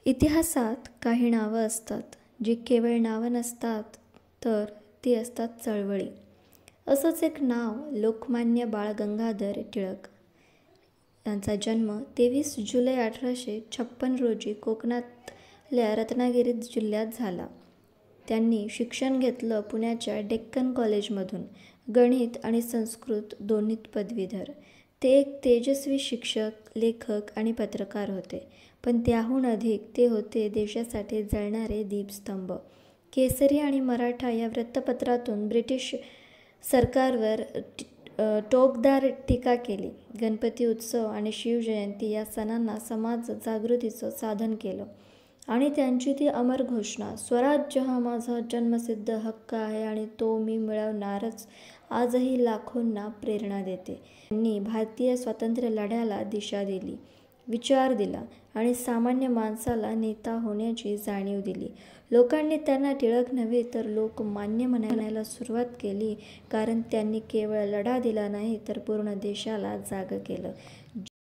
इतिहासात काही नावं असतात जी केवळ नावं नसतात, तर ती असतात चळवळी. असंच एक नाव लोकमान्य बाळ गंगाधर टिळक यांचा जन्म 23 जुलै 1856 रोजी कोकणातल्या रत्नागिरी जिल्ह्यात झाला. त्यांनी शिक्षण घेतलं पुण्याच्या डेक्कन कॉलेजमधून. गणित आणि संस्कृत दोन्हीत पदवीधर. ते एक तेजस्वी शिक्षक, लेखक आणि पत्रकार होते. पण त्याहून अधिक ते होते देशासाठी जळणारे दीपस्तंभ. केसरी आणि मराठा या वृत्तपत्रातून ब्रिटिश सरकारवर टोकदार टीका केली. गणपती उत्सव आणि शिवजयंती या सणांना समाज जागृतीचं साधन केलं. आणि त्यांची ती अमर घोषणा, स्वराज्य हा माझा जन्मसिद्ध हक्क आहे आणि तो मी मिळवणारच, आजही लाखोंना प्रेरणा देते. त्यांनी भारतीय स्वातंत्र्य लढ्याला दिशा दिली, विचार दिला आणि सामान्य माणसाला नेता होण्याची जाणीव दिली. लोकांनी त्यांना टिळक नव्हे तर लोकमान्य म्हणायला सुरुवात केली, कारण त्यांनी केवळ लढा दिला नाही तर पूर्ण देशाला जागं केलं.